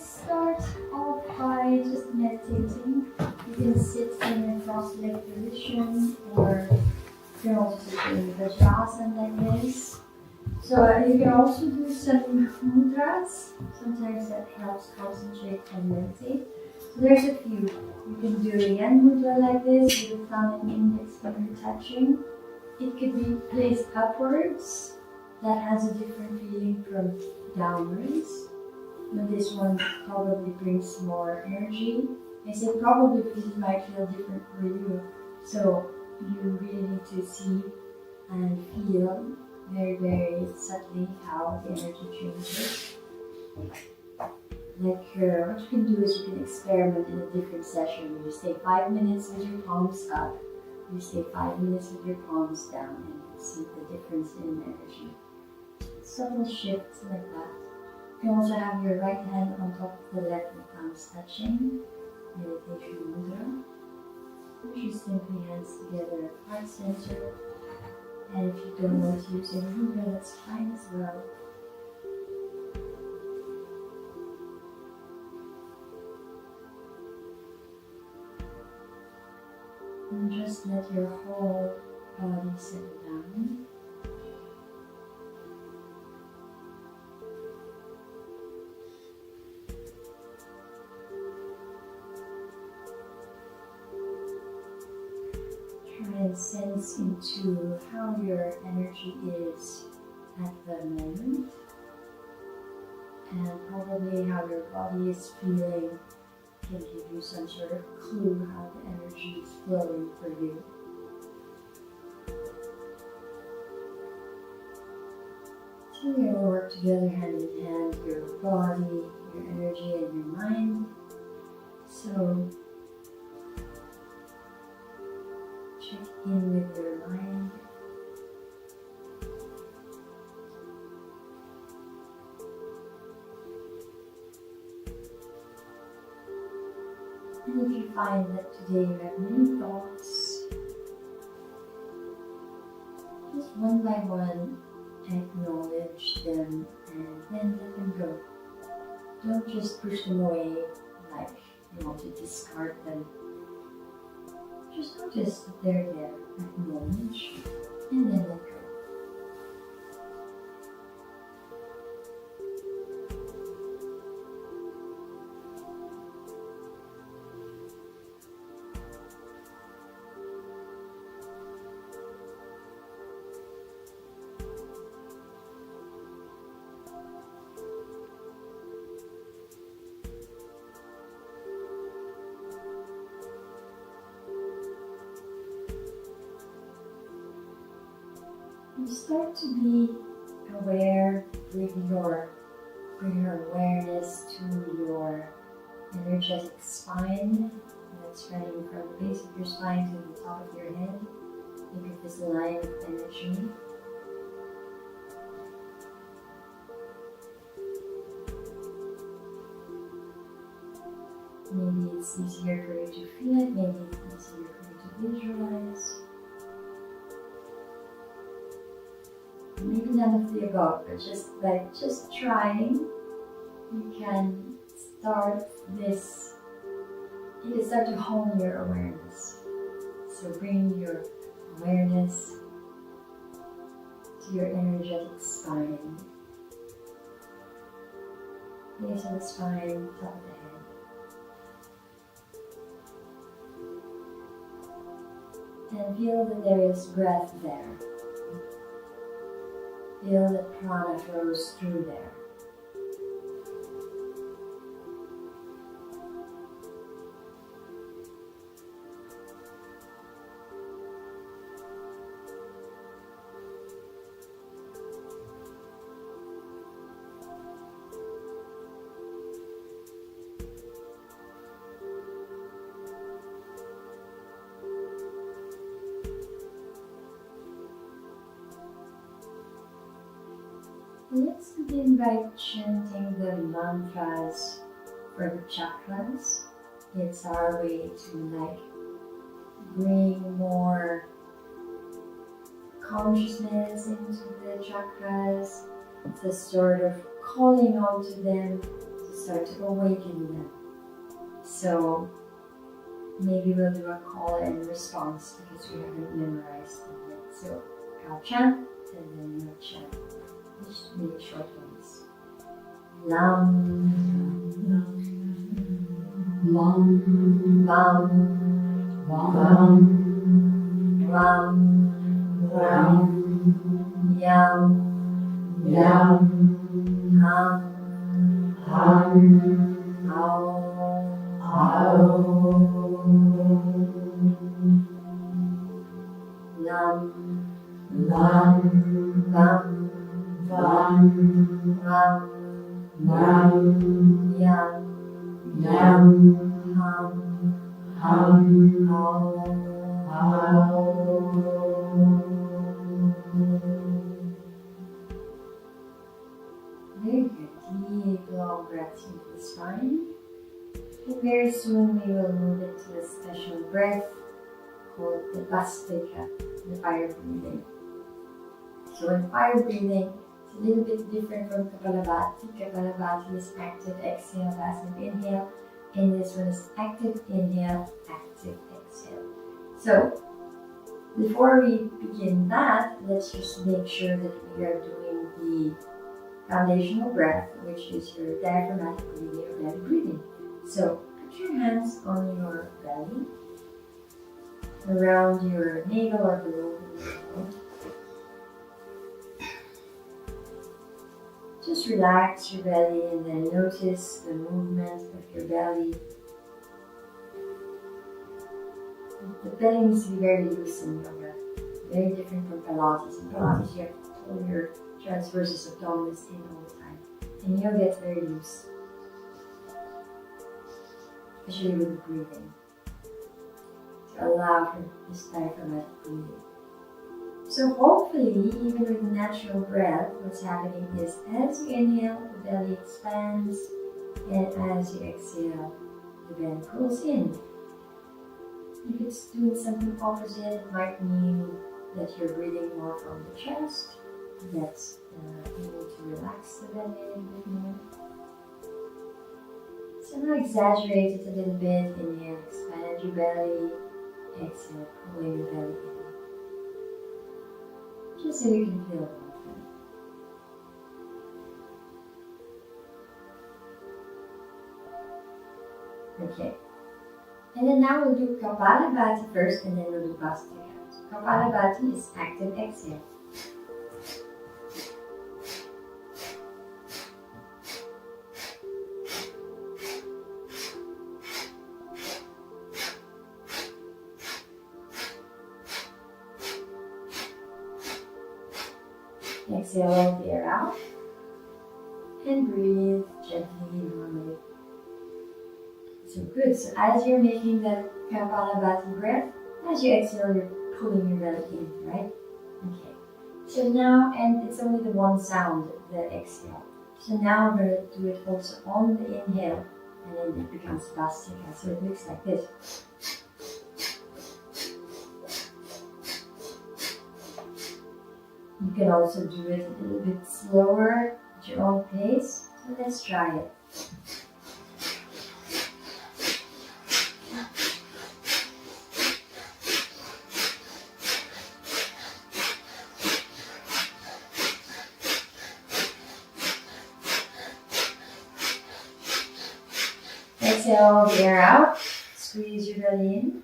let's start off by just meditating. You can sit in a cross-legged position, or you can also sit in Shavasana like this. So you can also do some mudras. Sometimes that helps concentrate and meditate. So there's a few. You can do a yen mudra like this with the thumb and index finger touching. It could be placed upwards. That has a different feeling from downwards. But this one probably brings more energy. I say probably because it might feel different for you. So you really need to see and feel very, very subtly how the energy changes. What you can do is you can experiment in a different session. You stay 5 minutes with your palms up. You stay 5 minutes with your palms down, and see the difference in energy. Subtle shifts like that. You can also have your right hand on top of the left with thumbs touching. Meditation mudra. Which is simply hands together at heart center. And if you don't want to use any mudra, that's fine as well. And just let your whole body settle down. Try and sense into how your energy is at the moment, and probably how your body is feeling can give you some sort of clue how the energy is flowing for you. So we're going to work together hand in hand, your body, your energy, and your mind. So check in with your mind. And if you find that today you have many thoughts, just one by one acknowledge them and then let them go. Don't just push them away like you want to discard them. Just notice that they're there, acknowledge, and then let go. You start to be aware, bring your awareness to your energetic spine that's running from the base of your spine to the top of your head. Think of this line of energy. Maybe it's easier for you to feel it, maybe it's easier for you to visualize. Maybe none of the above, but just trying, you can start this, you can start to hone your awareness. So bring your awareness to your energetic spine. Base of the spine, top of the head. And feel that there is breath there. Feel that prana flows through there. Let's begin by chanting the mantras for the chakras. It's our way to bring more consciousness into the chakras. It's a sort of calling onto them to start to awaken them. So maybe we'll do a call and response because we haven't memorized them yet. So I'll chant and then you'll chant. Just really short ones. Lam, lam, lam, lam, lam, lam, yam, yam, ham, ham, how, lam, lam, lam, lam, lam, lam, yam, yam, ham, ham, how. Very good. Deep, long breaths into the spine. And very soon we will move into a special breath called the Vastika, the fire breathing. So in fire breathing, it's a little bit different from Kapalabhati. Kapalabhati is active exhale, passive inhale. And this one is active inhale, active exhale. So before we begin that, let's just make sure that we are doing the foundational breath, which is your diaphragmatic breathing or belly breathing. So put your hands on your belly, around your navel or below the navel. Just relax your belly and then notice the movement of your belly. The belly needs to be very loose in yoga, very different from Pilates. In Pilates, you have to pull your transversus abdominis in all the time. And yoga gets very loose, especially with the breathing, to allow for this diaphragmatic breathing. So hopefully, even with the natural breath, what's happening is as you inhale, the belly expands, and as you exhale, the belly pulls in. If it's doing something opposite, it might mean that you're breathing more from the chest, that you need to relax the belly a little bit more. So now exaggerate it a little bit. Inhale, expand your belly. Exhale, pulling your belly in. Just so you can feel it. Okay. And then now we'll do Kapalabhati first and then we'll do Vastika. So Kapalabhati is active exhale. Exhale all the air out and breathe gently, normally. So good. So as you're making that Kapalabhati breath, as you exhale, you're pulling your belly in, right? Okay. So now, and it's only the one sound, the exhale. So now I'm going to do it also on the inhale, and then it becomes Vastika. So it looks like this. You can also do it a little bit slower at your own pace. So let's try it. Exhale the air out. Squeeze your belly in.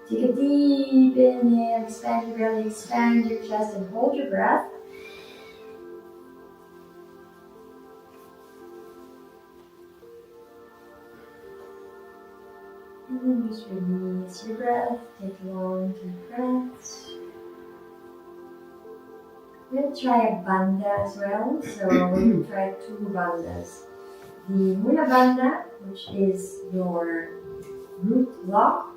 Take a deep inhale, expand your belly, expand your chest, and hold your breath. And then just release your breath. Take long, deep breaths. We'll try a bandha as well. So we'll try 2 bandhas. The Mula Bandha, which is your root lock.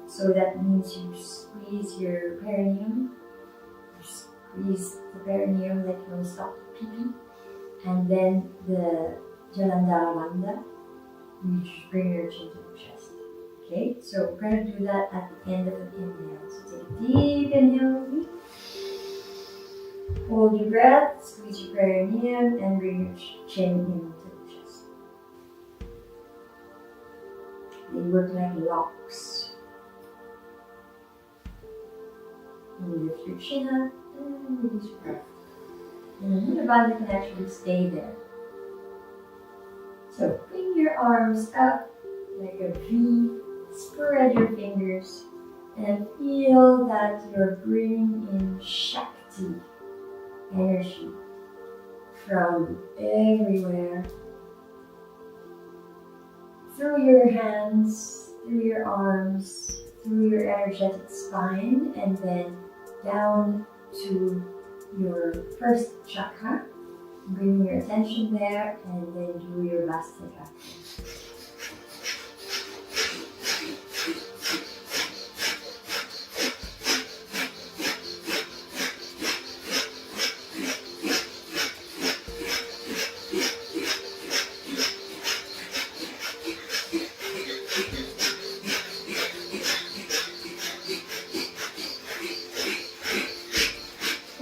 So that means you squeeze your perineum. You squeeze the perineum like you want to stop the pee-pee. And then the Jalandhara Bandha, you just bring your chin to the chest. Okay, so we're going to do that at the end of an inhale. So take a deep inhale with me. Hold your breath, squeeze your perineum, and bring your chin into the chest. They work like locks. And lift your chin up and release your breath. And the body can actually stay there. So bring your arms up like a V, spread your fingers, and feel that you're bringing in Shakti energy from everywhere. Through your hands, through your arms, through your energetic spine, and then down to your first chakra. Bring your attention there and then do your last chakra.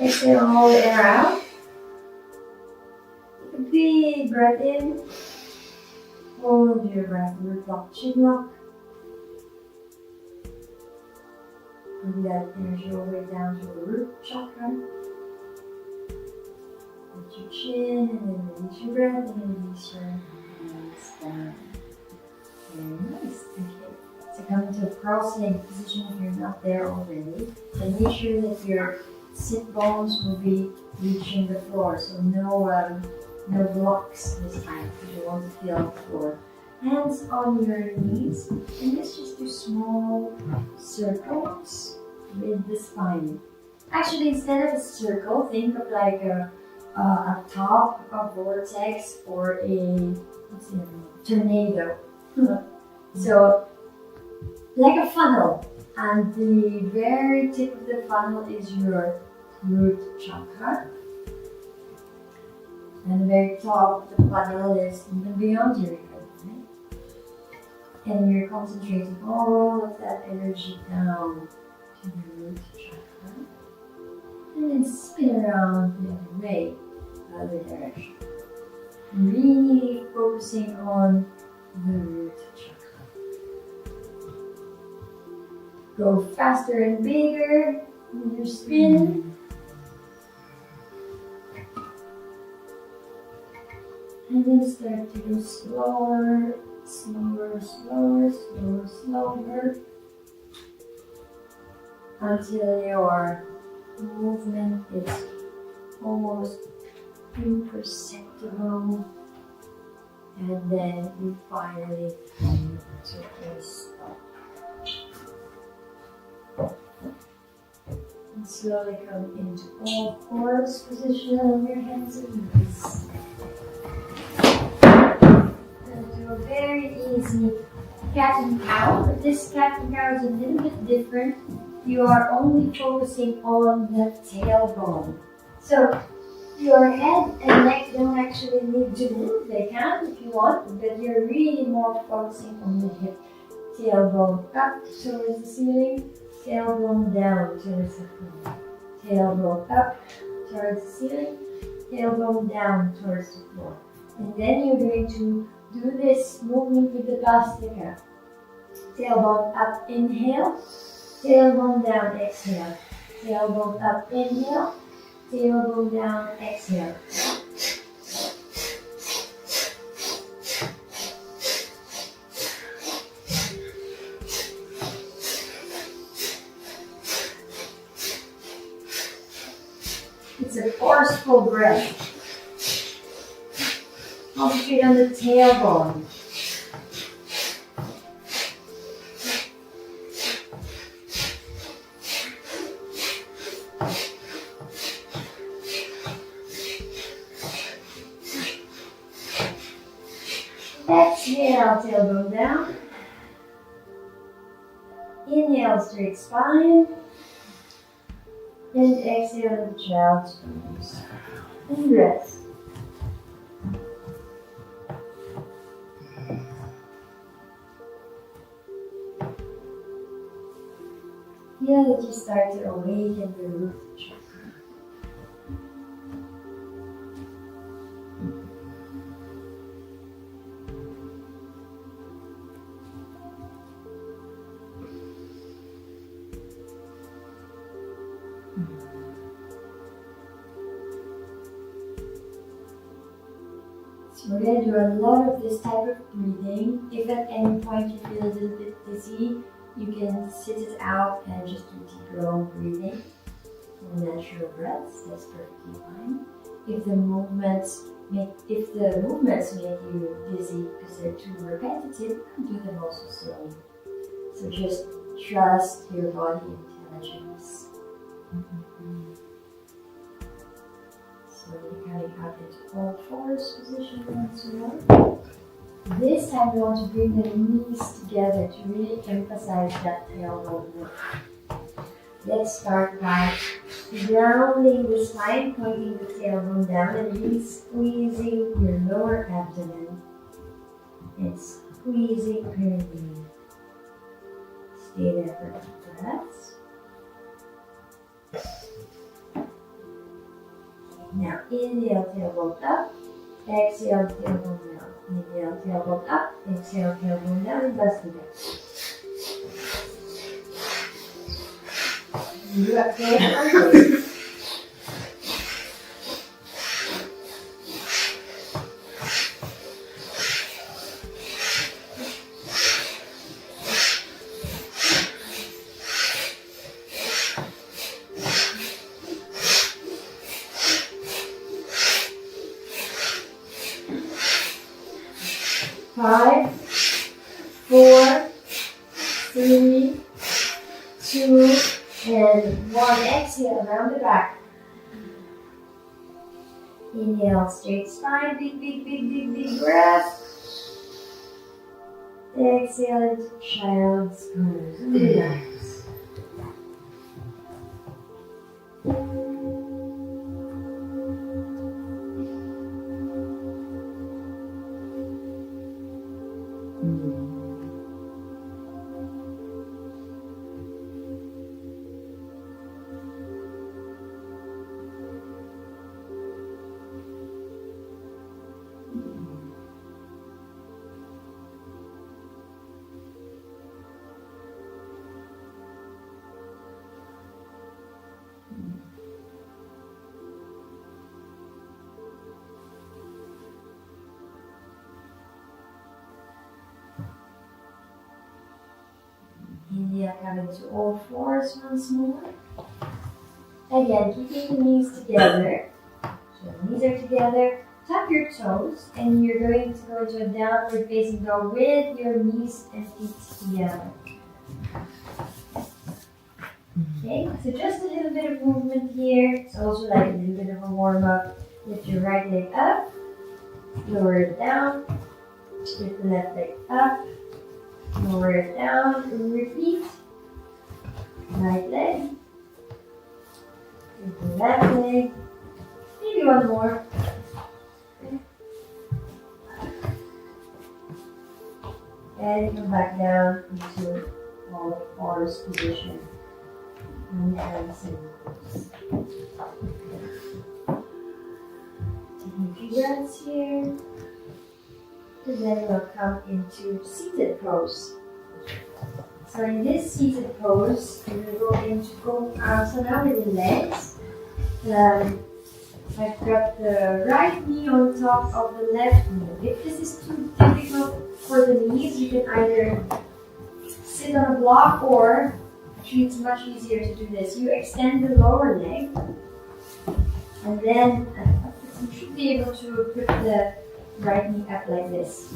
Exhale all the air out. Take a big breath in. Hold your breath. Root lock, chin lock. Bring that energy all the way down to the root chakra. Lift your chin and then release your breath and then release your hands down. Very nice. Okay. So come into a cross-legged position if you're not there already. And make sure that your sit bones will be reaching the floor, so no blocks this time because you want to feel the floor. Hands on your knees, and let's just do small circles with the spine. Actually, instead of a circle, think of like a top, a vortex, or a tornado. So, like a funnel. And the very tip of the funnel is your root chakra. And the very top of the funnel is even beyond your head. Right? And you're concentrating all of that energy down to the root chakra. And then spin around the other way, the other direction. Really focusing on the root chakra. Go faster and bigger with your spin. And then start to go slower, slower, slower, slower, slower. Until your movement is almost imperceptible. And then you finally come to a stop. And slowly come into all fours position on your hands and knees. And do a very easy cat and cow, but this cat and cow is a little bit different. You are only focusing on the tailbone. So your head and neck don't actually need to move. They can if you want, but you're really more focusing on the hip. Tailbone up towards the ceiling. Tailbone down towards the floor. Tailbone up towards the ceiling. Tailbone down towards the floor. And then you're going to do this movement with the plastica. Tailbone up, inhale. Tailbone down, exhale. Tailbone up, inhale. Tailbone down, exhale. It's a forceful breath. Concentrate on the tailbone. Exhale, tailbone down. Inhale, straight spine. And exhale, child's pose. And rest. Feel that you start to awaken the root chakra. So we're going to do a lot of this type of breathing. If at any point you feel a little bit dizzy, you can sit it out and just do deep long breathing from natural breaths. That's perfectly fine. If the movements make you dizzy because they're too repetitive, do them also slowly. So just trust your body intelligence. Slowly coming up into all fours position once more. This time we want to bring the knees together to really emphasize that tailbone lift. Let's start by grounding the spine, pointing the tailbone down and really squeezing your lower abdomen and squeezing perineum. Stay there for a few breaths. Now inhale, tailbone up, exhale, tailbone down. Inhale, tailbone up, exhale, tailbone down, and bust it down. You got tailbone. 5, 4, 3, 2, and 1. Exhale, round the back. Inhale, straight spine, big breath. Exhale into child's pose. Relax. Inhale, come into all fours once more. Again, keeping the knees together. So the knees are together. Tuck your toes, and you're going to go into a downward facing dog with your knees and feet together. Okay, so just a little bit of movement here. It's also like a little bit of a warm up. Lift your right leg up, lower it down. Lift the left leg up. Lower it down, repeat. Right leg. With the left leg. Maybe one more. Okay. And come back down into all fours position. And Handstand. Taking a few breaths here. And then we'll come into seated pose. So in this seated pose, we will go into so now with the legs. I've got the right knee on top of the left knee. If this is too difficult for the knees, you can either sit on a block, or actually it's much easier to do this. You extend the lower leg, and then you should be able to put the right knee up like this.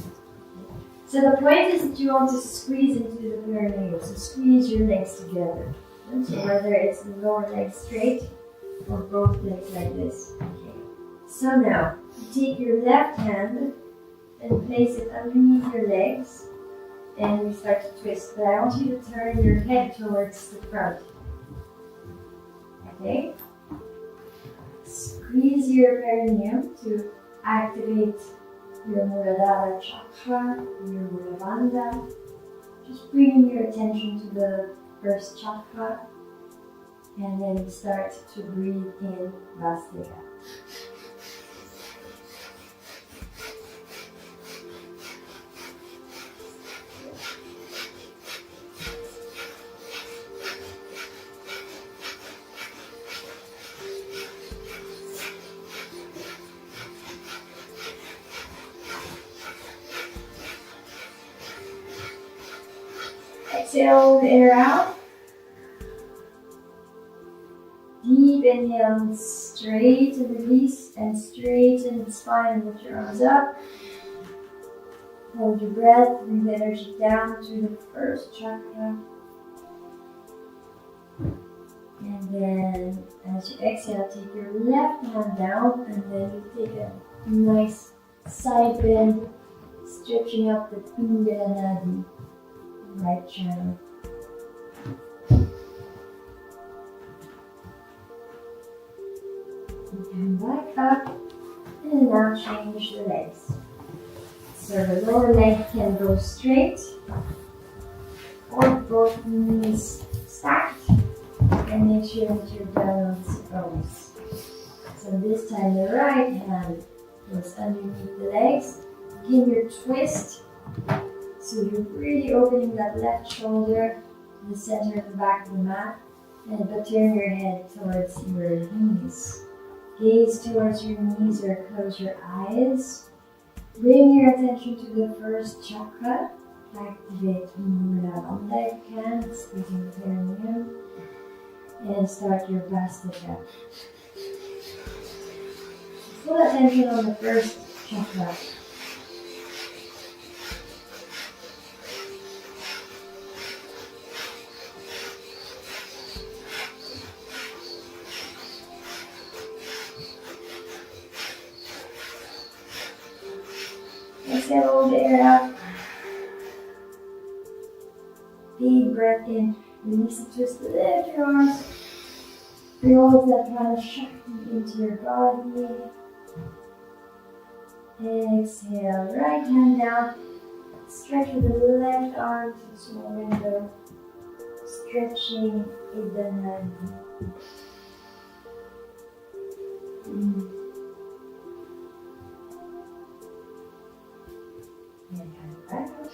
So the point is that you want to squeeze into the perineum, so squeeze your legs together. So whether it's the lower leg straight or both legs like this. Okay. So now, you take your left hand and place it underneath your legs, and we start to twist. But I want you to turn your head towards the front. Okay? Squeeze your perineum to activate your Muladhara Chakra, your Muladhara. Just bringing your attention to the first chakra, and then start to breathe in Vastika. Exhale the air out. Deep inhale, straighten release and straighten the spine and lift your arms up. Hold your breath, bring the energy down to the first chakra. And then as you exhale, take your left hand down and then you take a nice side bend, stretching up the Kundalini, right channel. You come back up and now change the legs. So the lower leg can go straight or both knees stacked, and make sure that you're down on the toes. So this time the right hand goes underneath the legs. Give your twist. So you're really opening that left shoulder to the center of the back of the mat, but turn your head towards your knees. Gaze towards your knees or close your eyes. Bring your attention to the first chakra. Activate naval on that can, squeezing the perineum. And start your Vastika. Full attention on the first chakra. Exhale all the air out. Deep breath in. Release the twist, lift your arms. Bring all of that prana shakti into your body. Exhale, right hand down. Stretch with the left arm to the small window. Stretching Idana. And come back up.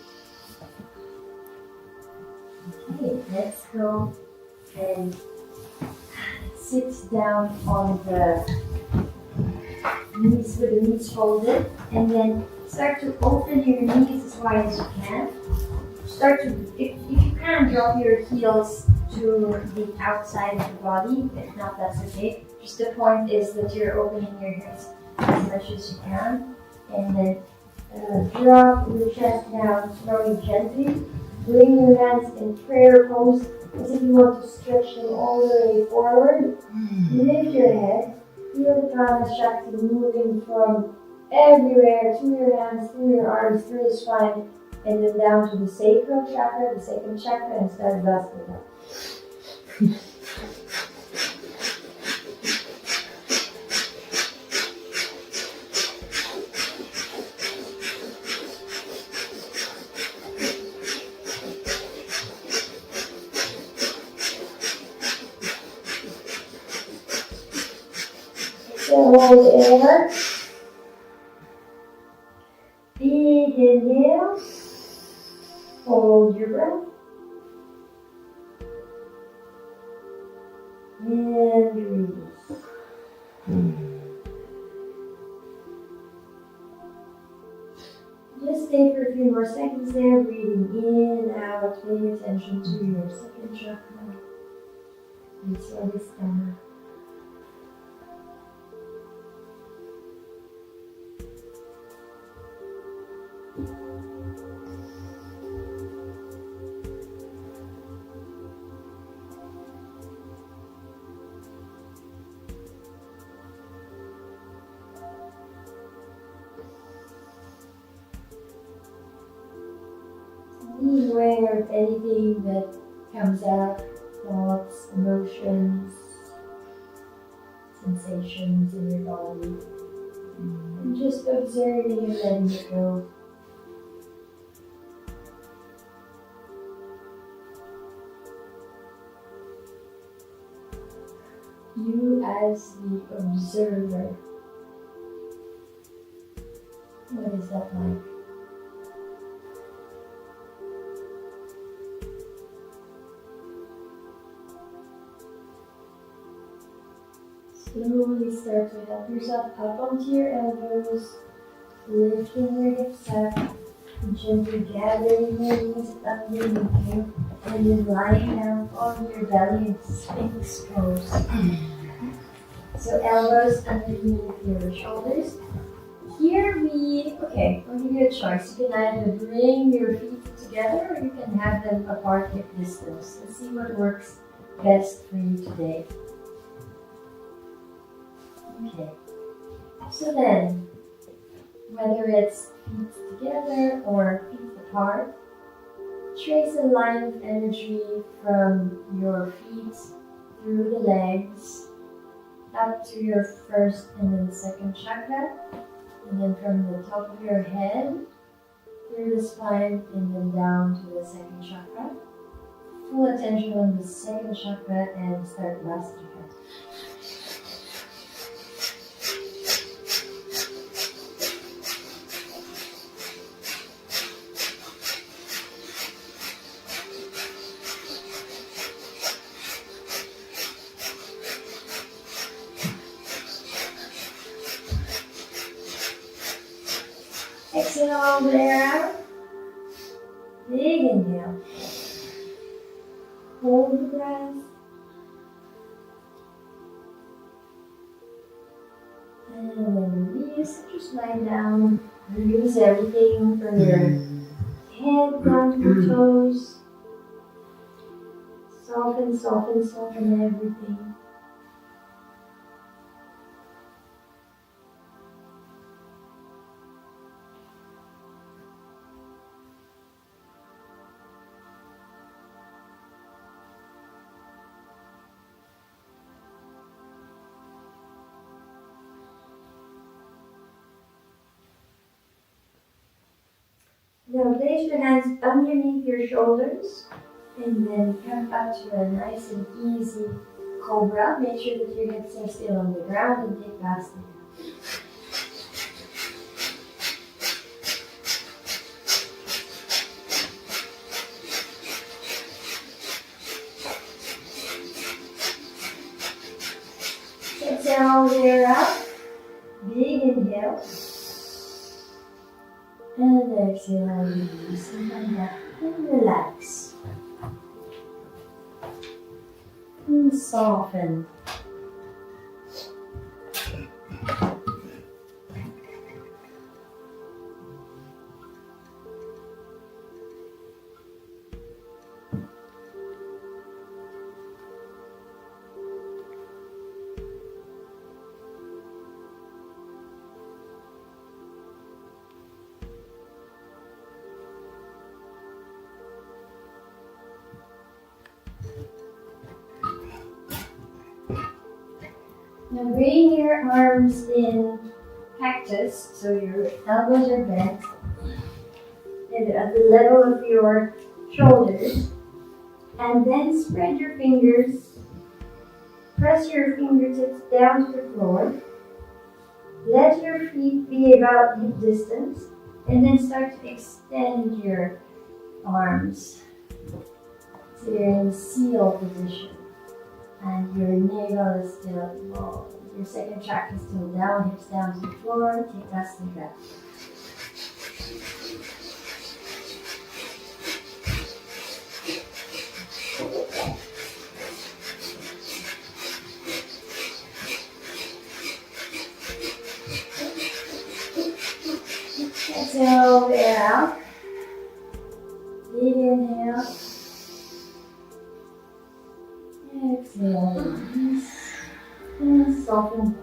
Okay, let's go and sit down on the knees with the knees folded, and then start to open your knees as wide as you can. Start to, if you can, drop your heels to the outside of the body. If not, that's okay. Just the point is that you're opening your hips as much as you can, and then drop your chest down slowly, gently. Bring your hands in prayer pose as if you want to stretch them all the way forward. Lift your head. Feel the prana shakti moving from everywhere to your hands, through your arms, through the spine, and then down to the sacral chakra, the second chakra, and start Vastika. Hold air. Big inhale. Hold your breath. And release. Just stay for a few more seconds there, breathing in, out, paying attention to your second chakra. And Shavasana. Be aware of anything that comes up, thoughts, emotions, sensations in your body. And just observing and letting it go. You as the observer. What is that like? Slowly start to help yourself up onto your elbows, lifting your hips up, and gently gathering your knees underneath you. And then lying down on your belly in Sphinx pose. So elbows underneath your shoulders. Here I'll give you a choice. You can either bring your feet together or you can have them apart hip distance. Let's see what works best for you today. Okay. So then, whether it's feet together or feet apart, trace a line of energy from your feet through the legs up to your first and then second chakra, and then from the top of your head through the spine and then down to the second chakra. Full attention on the second chakra and start last chakra. Exhale there. Big inhale. Hold the breath. And then release. Just lie down. Release everything from your head down to your toes. Soften, soften, soften everything. Now place your hands underneath your shoulders and then come up to a nice and easy cobra. Make sure that your hips are still on the ground and take fast again. Exhale, there up. Big inhale. And exhale, release and come back and relax. And soften. Now bring your arms in cactus, so your elbows are bent and at the level of your shoulders. And then spread your fingers, press your fingertips down to the floor. Let your feet be about hip distance and then start to extend your arms. So you're in seal position. And your navel is still low. Your second chakra is still down, hips down to the floor. Take that sleep breath. Exhale, air out. Big inhale. Exhale, release, and soften.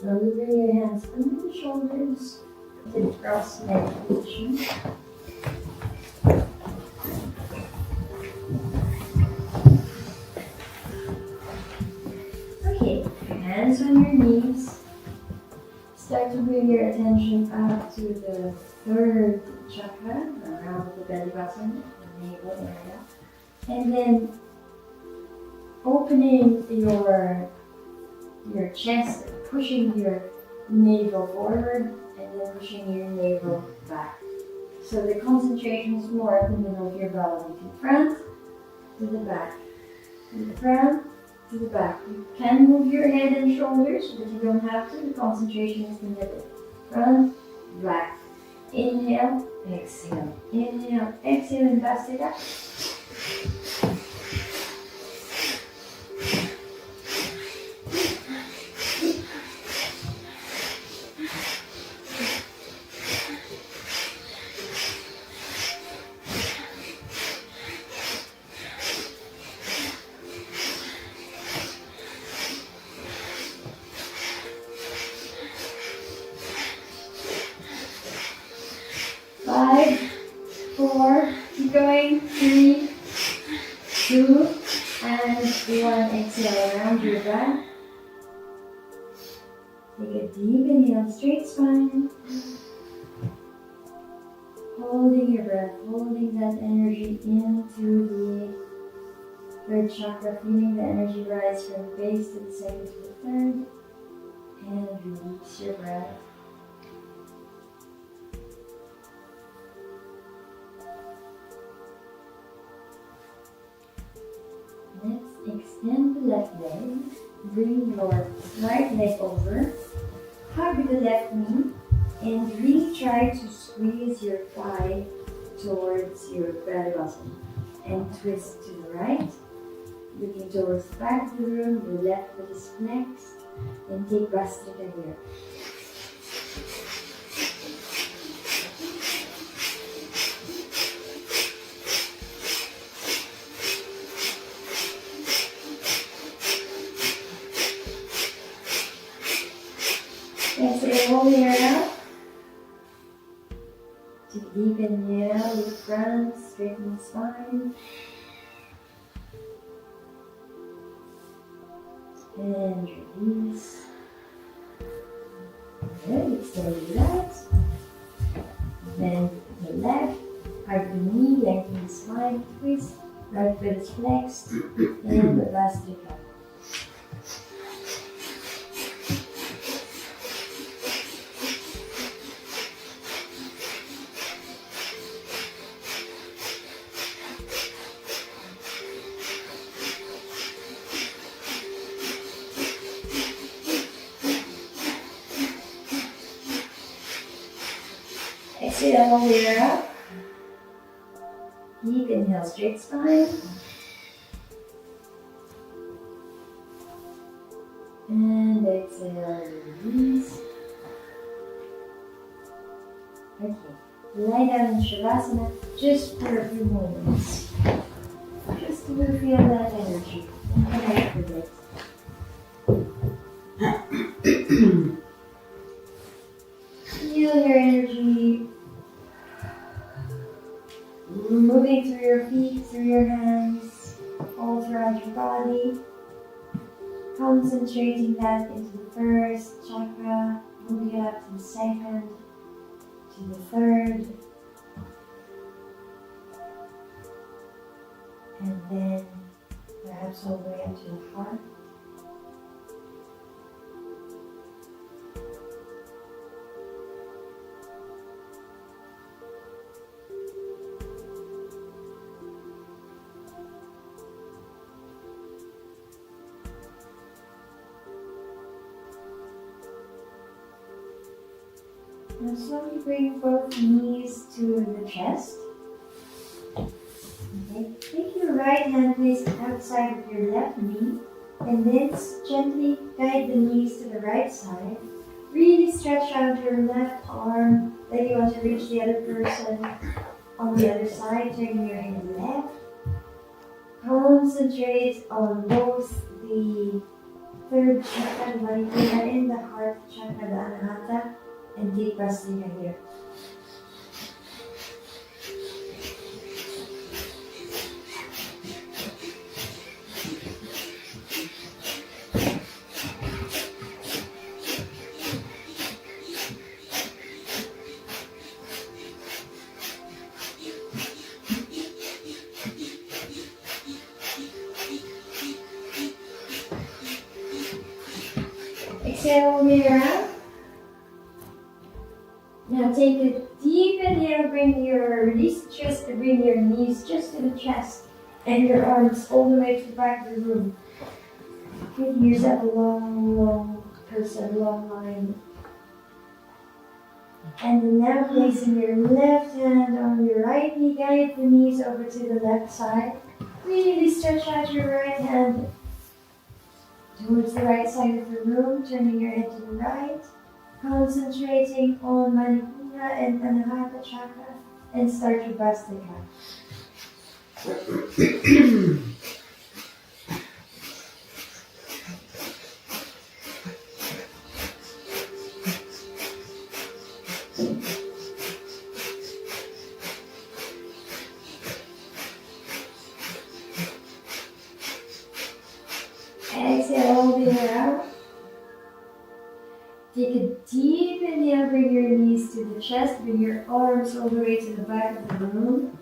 Slowly bring your hands under the shoulders to cross leg position. to bring your attention back to the third chakra, around the belly button, the navel area. And then opening your chest, pushing your navel forward, and then pushing your navel back. So the concentration is more at the middle of your belly, to the front, to the back, to the front, to the back. You can move your head and shoulders, but you don't have to. The concentration is in the middle. Front, back. Inhale, exhale. Inhale, exhale, and pass it up. Five, four, keep going, 3, 2, and 1. Exhale around your back. Take a deep inhale, straight spine. Holding your breath, holding that energy into the third chakra, feeling the energy rise from the base to the second to the third, and release your breath. Let's extend the left leg, bring your right leg over, hug the left knee, and really try to squeeze your thigh towards your belly button and twist to the right, looking towards the back of the room, your left foot is flexed, and take Vastrika here. Exhale, hold the air out. Take a deep inhale, look front, straighten the spine. And release. Good, extend the right. Then the left, hug the knee, lengthen the spine, twist. Right foot is flexed. And the Vastrika. Exhale, all the way up. Deep inhale, straight spine. And exhale, release. Okay, lie down in Shavasana just for a few moments. Just to feel that energy and connect with it. Feel your energy moving through your feet, through your hands, all throughout your body. Concentrating that into the first chakra, moving it up to the second, to the third, and then perhaps all the way up to the heart. Now slowly bring both knees to the chest. Okay. Take your right hand placed outside of your left knee and then gently guide the knees to the right side. Really stretch out your left arm. Then you want to reach the other person on the other side, turning your head left. Concentrate on both the third chakra, Varikya, and the heart chakra, the Anahata. And take Vastrika here. Exhale all the way around. Now take a deep inhale, bring your release the chest, and bring your knees just to the chest and your arms all the way to the back of the room. Good, use that long person, long line. And then now placing your left hand on your right knee, guide the knees over to the left side. Really stretch out your right hand towards the right side of the room, turning your head to the right. Concentrating on Manipura and Anahata Chakra and start your Bhastrika. Exhale all the way out. Take a deep inhale, bring your knees to the chest, bring your arms all the way to the back of the room.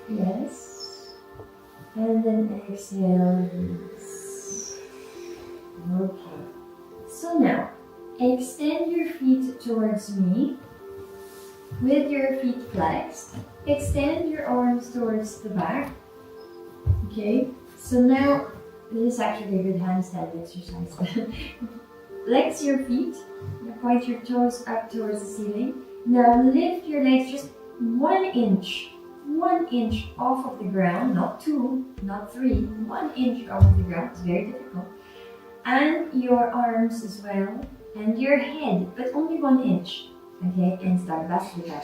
Yes. And then exhale, release. Okay. So now, extend your feet towards me with your feet flexed. Extend your arms towards the back. Okay. So now, this is actually a good handstand exercise. Flex your feet, point your toes up towards the ceiling. Now lift your legs just 1 inch off of the ground, not 2, not 3, 1 inch off of the ground. It's very difficult. And your arms as well, and your head, but only 1 inch. Okay, and start Bhastrika.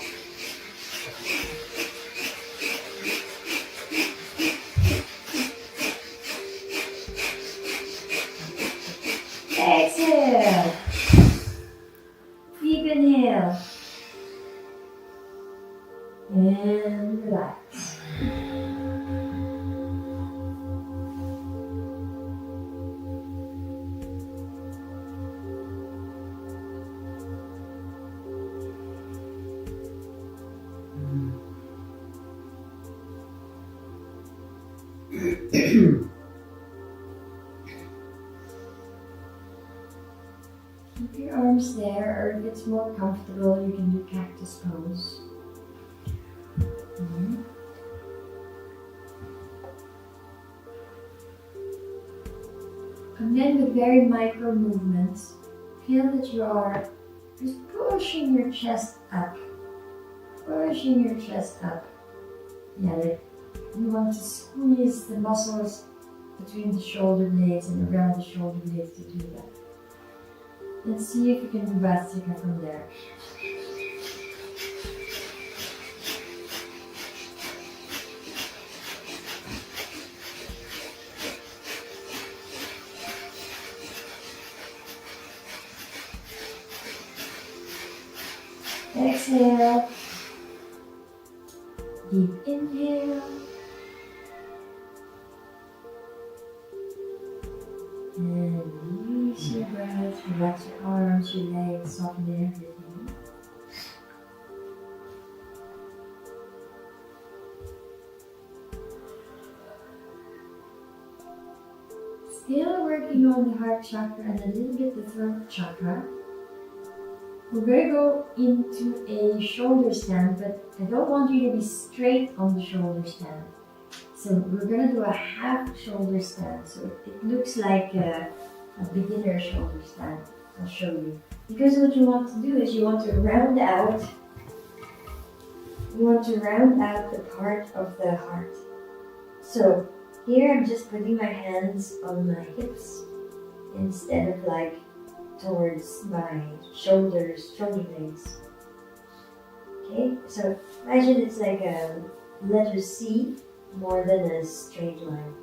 Exhale. Deep inhale. And relax. Keep your arms there, or if it's more comfortable, you can do cactus pose. And then with very micro movements, feel that you are just pushing your chest up. Pushing your chest up. Yeah, like you want to squeeze the muscles between the shoulder blades and around the shoulder blades to do that. And see if you can do Bhastrika from there. Exhale. Deep inhale. And release your breath. Relax your arms, your legs, soften everything. Still working on the heart chakra and a little bit the throat chakra. We're going to go into a shoulder stand, but I don't want you to be straight on the shoulder stand. So we're going to do a half shoulder stand. So it looks like a beginner shoulder stand. I'll show you. Because what you want to do is you want to round out the part of the heart. So here I'm just putting my hands on my hips instead of like towards my shoulder blades. Okay, so imagine it's like a letter C more than a straight line.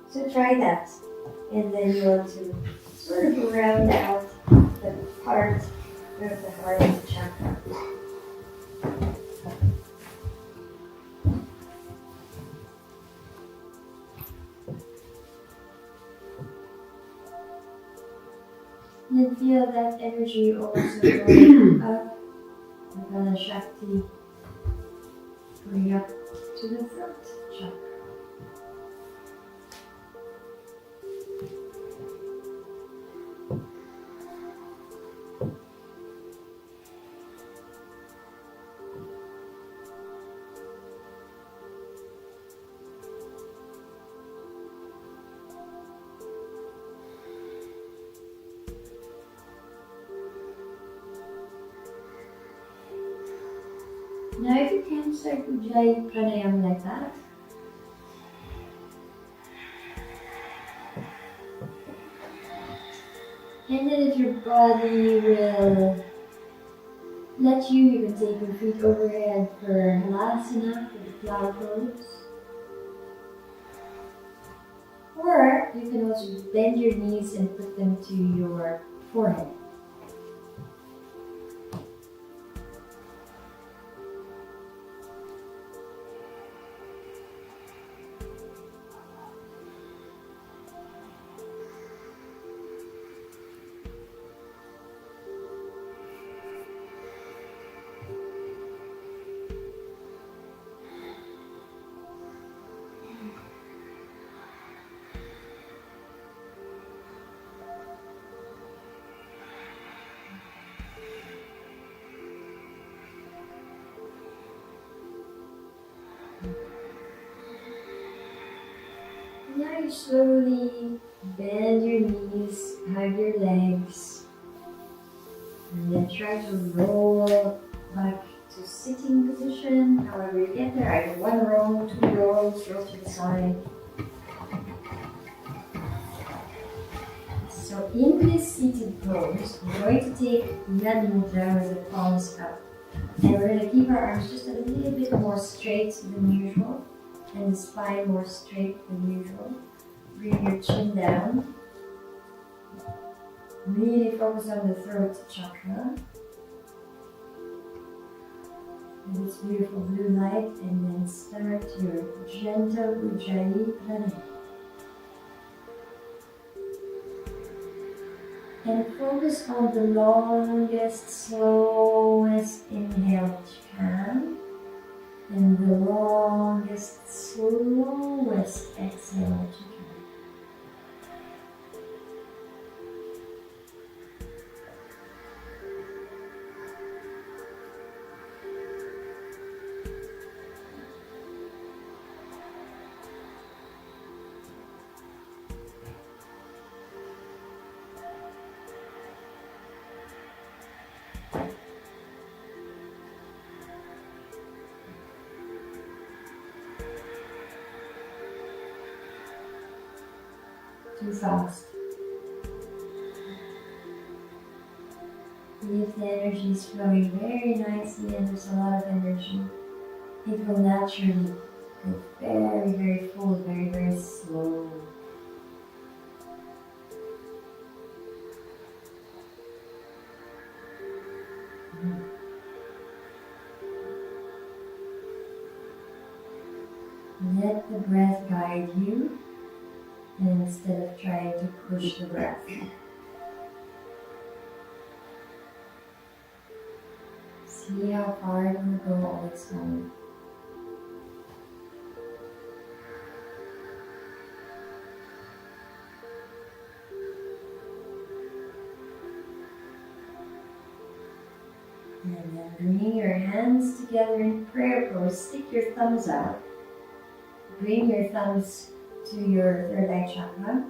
So try that. And then you want to sort of round out the part of the heart chakra. And then feel that energy also going up, Nagana Shakti, going up to the throat chakra. Now if you can, start Ujjayi Pranayama like that. And then if your body will let you, you can take your feet overhead for Halasana, for the flower pose. Or you can also bend your knees and put them to your forehead. Now you slowly bend your knees, hug your legs, and then try to roll back to sitting position. However you get there, either one roll, two rolls, roll to the side. So in this seated pose, we're going to take Yad Mudra with the palms up. And we're going to keep our arms just a little bit more straight than usual, and the spine more straight than usual. Bring your chin down. Really focus on the throat chakra. And this beautiful blue light, and then start your gentle Ujjayi Pranayama. And focus on the longest, slowest inhale that you can, and the longest, slowest exhale that you can. Too fast. If the energy is flowing very nicely and there's a lot of energy, it will naturally go very, very full, very, very slow. Let the breath guide you, and instead of trying to push the breath. See how far it will go on its own. And then bringing your hands together in prayer pose, stick your thumbs out. Bring your thumbs to your third eye chakra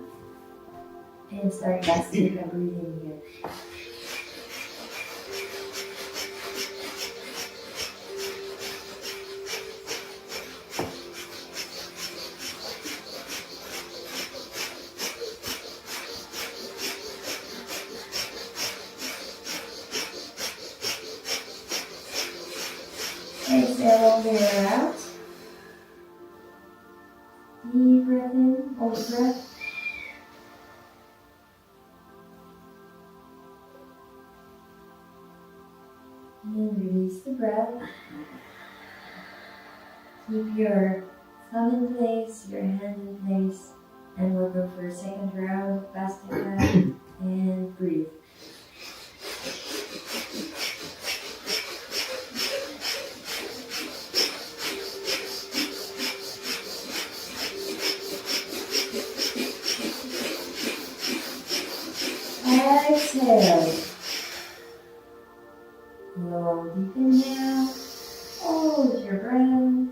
and start Vastika breathing here. Exhale all the way out. Deep breath in, hold the breath. And release the breath. Keep your thumb in place, your hand in place, and we'll go for a second round of Vastika and breathe. Exhale. Long deep inhale. Hold your breath.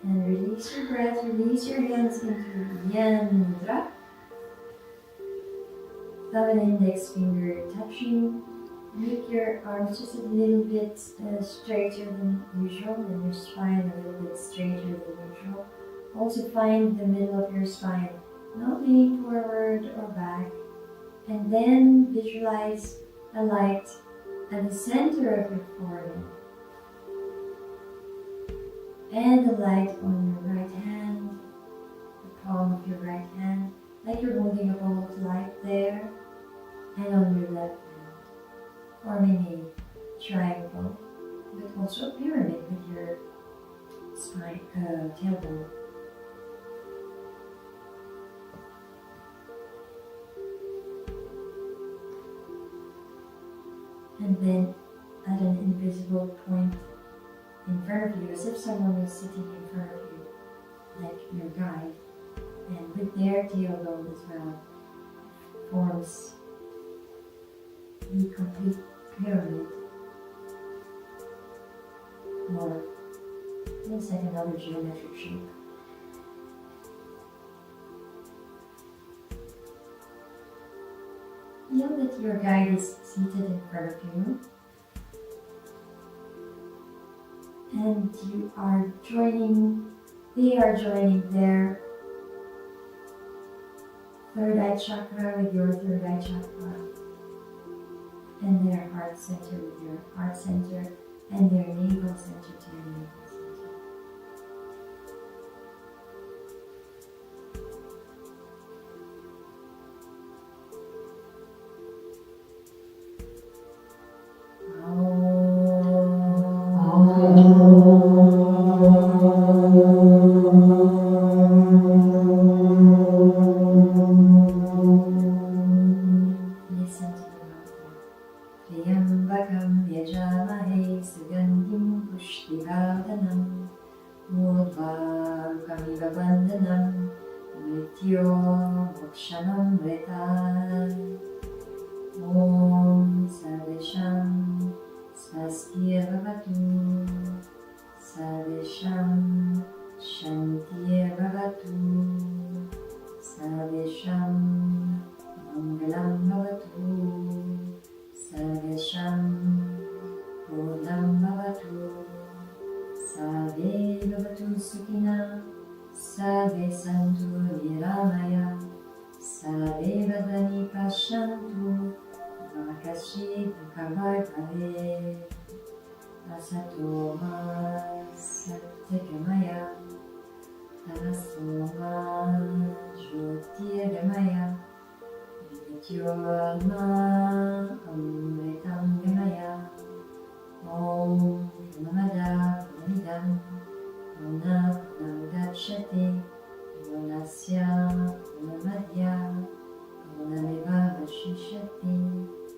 And release your breath. Release your hands into Yen Mudra. thumb and index finger touching. Make your arms just a little bit straighter than usual, and your spine a little bit straighter than usual. Also find the middle of your spine, not leaning forward or back. And then visualize a light at the center of your forehead. And a light on your right hand, the palm of your right hand, like you're holding a ball of light there, and on your left hand, forming a triangle, but also a pyramid with your spine, tailbone. And then at an invisible point in front of you, as if someone was sitting in front of you, like your guide, and with their tailbone as well, forms the complete pyramid, or looks like another geometric shape. Feel that your guide is seated in front of you, and they are joining their third eye chakra with your third eye chakra, and their heart center with your heart center, and their navel center to your navel center.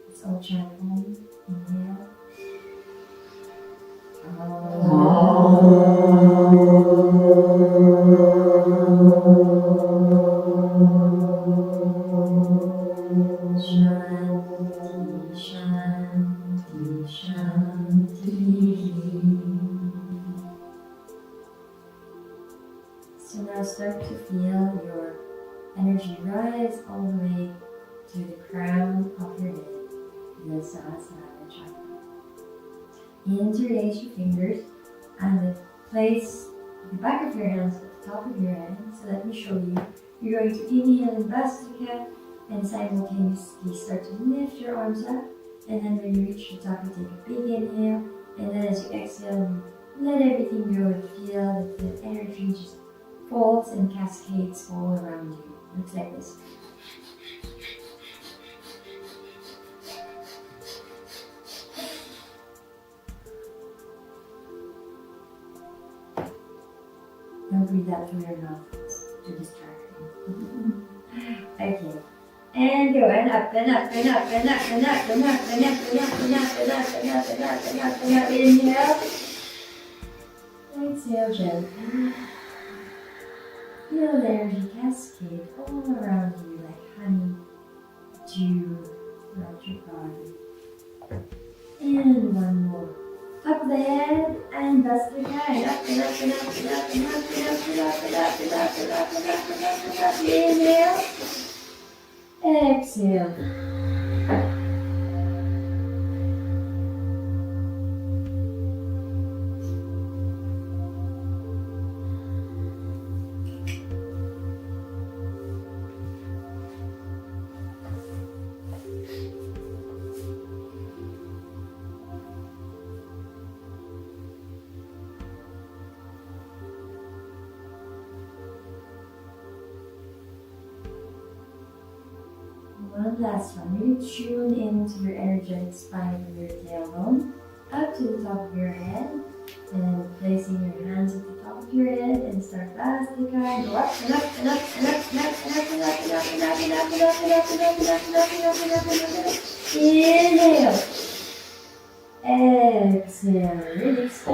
Let's all chant Om. Inhale. So now start to feel your energy rise all the way to the crown of your head, the Sacral chakra. Interlace your fingers and place the back of your hands at the top of your head. So let me show you. You're going to inhale in Vastika and simultaneously start to lift your arms up. And then when you reach the top, you take a big inhale. And then as you exhale, you let everything go and feel that the energy just folds and cascades all around you. Looks like this. Don't breathe out through your mouth, it's too distracting. Okay. And go and up and up and up and up and up and up and up and up and up and up and up and up and up and up. Inhale. Exhale gently. Feel the energy cascade all around you like honey, dew throughout your body. And one more. Up the head and Vastika and up and up and up and up and up and up and up and up and up and up and up and up and up. Inhale. Exhale. One last one. Really tune into your energetic spine from your tailbone up to the top of your head, and placing your hands at the top of your head and start Vastika and go up and up and up and up and up and up and up and up and up and up and up and up and up and up and up and up and up and up. Inhale. Exhale. Release.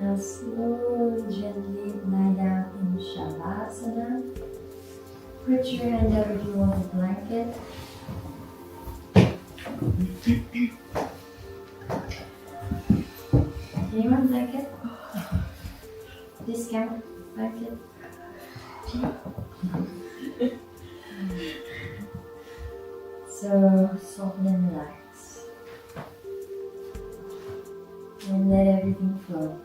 Now slowly, gently lie down in Shavasana. Put your hand over if you want a blanket. Anyone blanket? Discount blanket? So soften and relax. And let everything flow.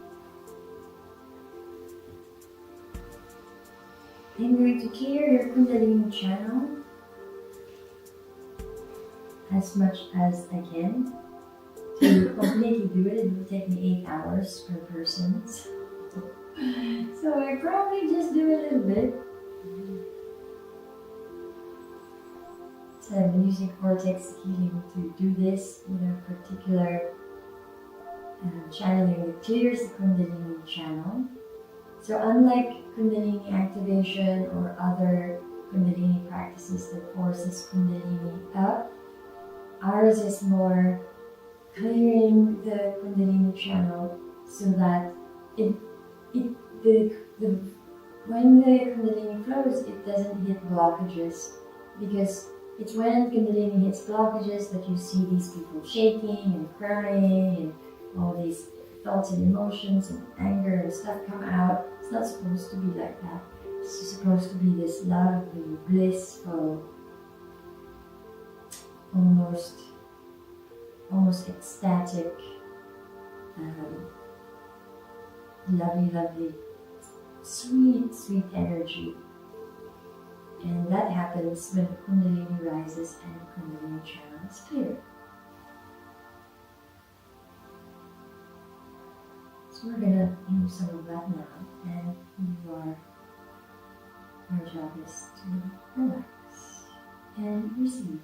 I'm going to clear your Kundalini channel as much as I can. To completely do it, it will take me 8 hours per person. So I probably just do a little bit. So I'm using Cortex Healing to do this with a particular channeling that clears the Kundalini channel. So unlike Kundalini activation or other Kundalini practices that forces Kundalini up, ours is more clearing the Kundalini channel so that when the Kundalini flows, it doesn't hit blockages, because it's when Kundalini hits blockages that you see these people shaking and crying and all these thoughts and emotions and anger and stuff come out. It's not supposed to be like that. It's supposed to be this lovely, blissful, almost ecstatic, lovely, sweet energy. And that happens when the Kundalini rises and the Kundalini channel is clear. So we're gonna use some of that now, and our job is to relax and receive.